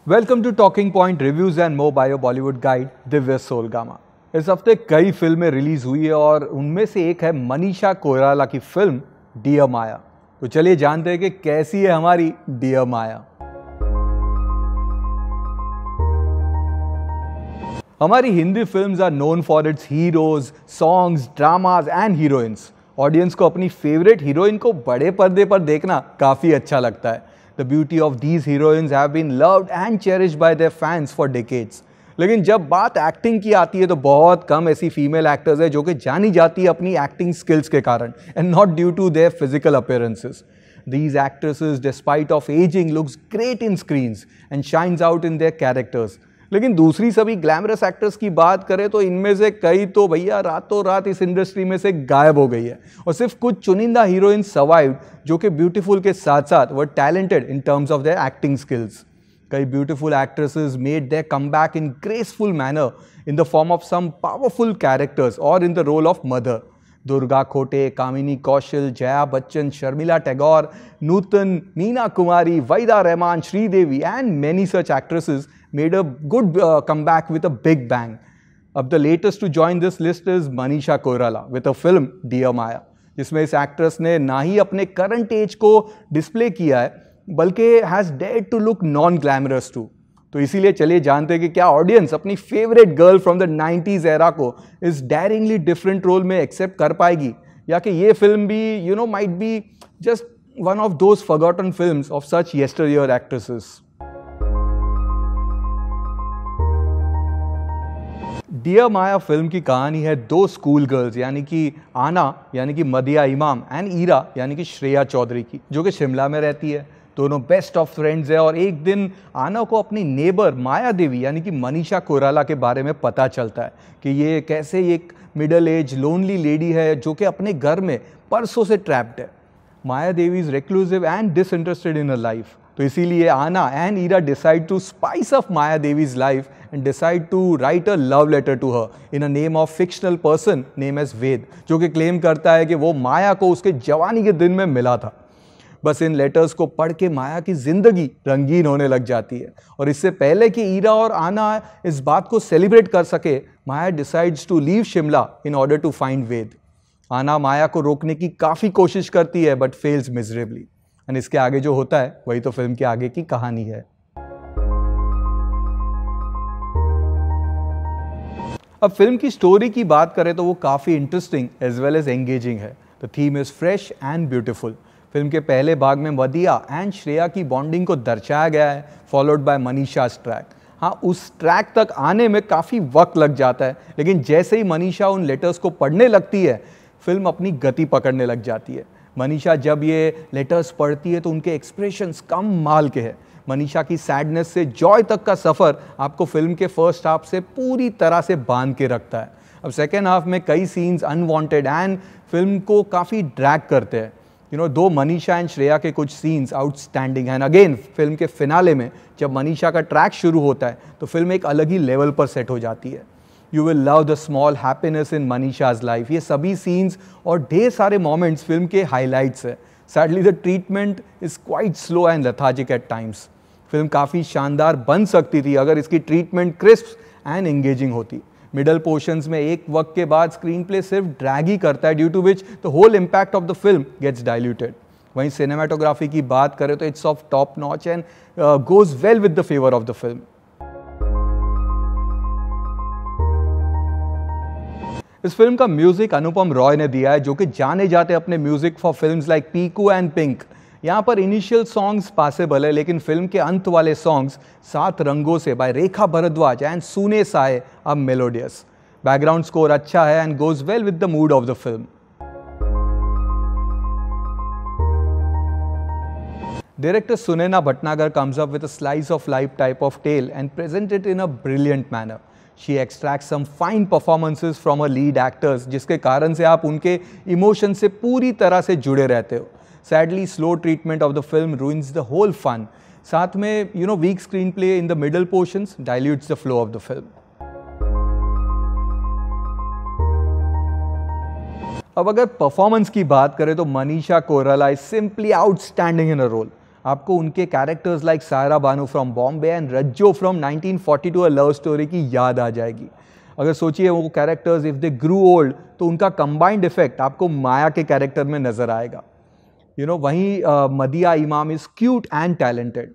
Welcome to talking point reviews and more bio Bollywood guide Divya सोलगामा। इस हफ्ते कई फिल्में रिलीज हुई है और उनमें से एक है मनीषा कोइराला की फिल्म डियर माया। तो चलिए जानते हैं कि कैसी है हमारी डियर माया। हमारी Hindi films are known for its heroes, songs, dramas and heroines. Audience को अपनी फेवरेट हीरोइन को बड़े पर्दे पर देखना काफी अच्छा लगता है। The beauty of these heroines have been loved and cherished by their fans for decades. लेकिन जब बात एक्टिंग की आती है तो बहुत कम ऐसी फीमेल एक्टर्स है जो कि जानी जाती है अपनी एक्टिंग स्किल्स के कारण and not due to their physical appearances. These actresses, despite of aging, looks great in screens and shines out in their characters. लेकिन दूसरी सभी ग्लैमरस एक्टर्स की बात करें तो इनमें से कई तो भैया रातों रात इस इंडस्ट्री में से गायब हो गई है और सिर्फ कुछ चुनिंदा हीरोइन सर्वाइव्ड जो कि ब्यूटीफुल के साथ साथ were talented in terms of their acting skills. कई beautiful actresses made their comeback in graceful manner in the form of some powerful characters और in the role of mother. Durga Khote, Kamini Kaushal, Jaya Bachchan, Sharmila Tagore, Nutan, Meena Kumari, Waheeda Rehman, Sridevi and many such actresses made a good comeback with a big bang. अब the latest to join this list is Manisha Koirala with a film Dear Maya, जिसमें इस actress ने ना ही अपने current as को display किया है बल्कि has dared to look non glamorous too. तो इसीलिए चलिए जानते हैं कि क्या ऑडियंस अपनी favourite girl from the 90s era को इस डेयरिंगली डिफरेंट रोल में एक्सेप्ट कर पाएगी या कि ये फिल्म भी might be just one of those forgotten films of such yesteryear actresses. Dear Maya film की कहानी है दो स्कूल गर्ल्स यानी कि आना यानी कि मदिया इमाम एंड ईरा यानी कि श्रेया चौधरी की, जो कि शिमला में रहती है. दोनों बेस्ट ऑफ फ्रेंड्स है और एक दिन आना को अपनी नेबर माया देवी यानी कि मनीषा कोइराला के बारे में पता चलता है कि ये कैसे एक मिडल एज लोनली लेडी है जो कि अपने घर में परसों से ट्रैप्ड है. Maya Devi is reclusive and disinterested in her life. तो इसीलिए Anna and Ira decide to spice up Maya Devi's life and decide to write a love letter to her in a name of fictional person name as Ved, जो कि claim करता है कि वो माया को उसके जवानी के दिन में मिला था. बस इन लेटर्स को पढ़ के माया की जिंदगी रंगीन होने लग जाती है और इससे पहले कि ईरा और आना इस बात को सेलिब्रेट कर सके, Maya decides to leave Shimla in order to find Ved. Anna Maya को रोकने की काफ़ी कोशिश करती है बट फेल्स मिजरेबली. एंड इसके आगे जो होता है वही तो फिल्म के आगे की कहानी है. अब फिल्म की स्टोरी की बात करें तो वो काफ़ी interesting as well as engaging है. The theme is fresh and beautiful. Film के पहले भाग में मदिया एंड श्रेया की बॉन्डिंग को दर्शाया गया है, फॉलोड बाय मनीषा's ट्रैक. हाँ, उस ट्रैक तक आने में काफ़ी वक्त लग जाता है, लेकिन जैसे ही मनीषा उन लेटर्स को पढ़ने लगती है फिल्म अपनी गति पकड़ने लग जाती है. मनीषा जब ये लेटर्स पढ़ती है तो उनके एक्सप्रेशंस कम माल के हैं. मनीषा की सैडनेस से जॉय तक का सफ़र आपको फिल्म के फर्स्ट हाफ से पूरी तरह से बांध के रखता है. अब सेकेंड हाफ में कई सीन्स अनवांटेड एंड फिल्म को काफ़ी ड्रैग करते हैं. दो मनीषा एंड श्रेया के कुछ सीन्स आउटस्टैंडिंग हैं. अगेन फिल्म के फिनाले में जब मनीषा का ट्रैक शुरू होता है तो फिल्म एक अलग ही लेवल पर सेट हो जाती है. You will love the small happiness in Manisha's life. ये सभी सीन्स और ढेर सारे मोमेंट्स फिल्म के हाईलाइट्स है. Sadly the treatment is quite slow and lethargic at times. Film काफ़ी शानदार बन सकती थी अगर इसकी ट्रीटमेंट क्रिस्प एंड एंगेजिंग होती. मिडल पोर्शंस में एक वक्त के बाद स्क्रीन प्ले सिर्फ ड्रैग ही करता है, due to which the whole impact of the film gets diluted. वहीं सिनेमाटोग्राफी की बात करें तो it's of top notch and goes well with the favour of the film. इस फिल्म का म्यूजिक अनुपम रॉय ने दिया है, जो कि जाने जाते अपने music for films like Piku and Pink. यहाँ पर इनिशियल सॉन्ग्स पासेबल है, लेकिन फिल्म के अंत वाले सॉन्ग्स 7 रंगों से बाय रेखा भरद्वाज एंड सूने साए आर मेलोडियस. बैकग्राउंड स्कोर अच्छा है and goes well with the mood off the film. Director Sunena Bhatnagar comes up with a slice of life type of tale and present it in a brilliant manner. She extracts some fine performances from her lead actors, जिसके कारण से आप उनके emotion से पूरी तरह से जुड़े रहते हो. Sadly, slow treatment of the film ruins the whole fun. साथ में weak screenplay in the middle portions dilutes the flow of the film. अब अगर परफॉर्मेंस की बात करें तो Manisha Koirala is simply outstanding in a role. आपको उनके characters like Saira Banu from Bombay and Rajjo from 1942 a love story की याद आ जाएगी। अगर सोचिए वो characters if they grew old तो उनका कंबाइंड इफेक्ट आपको माया के कैरेक्टर में नजर आएगा। वहीं Madiha Imam is cute and talented.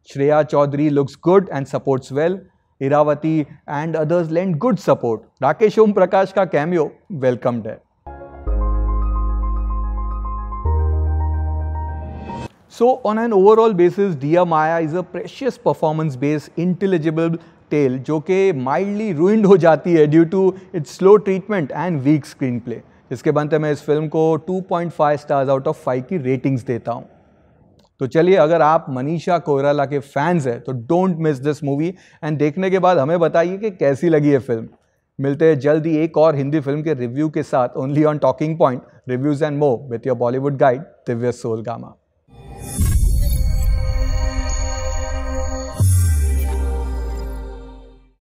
Shreya Chaudhary looks good and supports well. Iravati and others lend good support. Rakesh Om Prakash का cameo welcomed है. So on an overall basis, Dear Maya is a precious performance-based, intelligible tale जो कि mildly ruined हो जाती है due to its slow treatment and weak screenplay. इसके बनते मैं इस फिल्म को 2.5 stars out of 5 की रेटिंग्स देता हूँ। तो चलिए, अगर आप मनीषा कोइराला के फैंस हैं तो don't miss this movie and देखने के बाद हमें बताइए कि कैसी लगी ये फिल्म। मिलते हैं जल्दी एक और हिंदी फिल्म के रिव्यू के साथ only on talking point reviews and more with your Bollywood guide Divya Soulgama.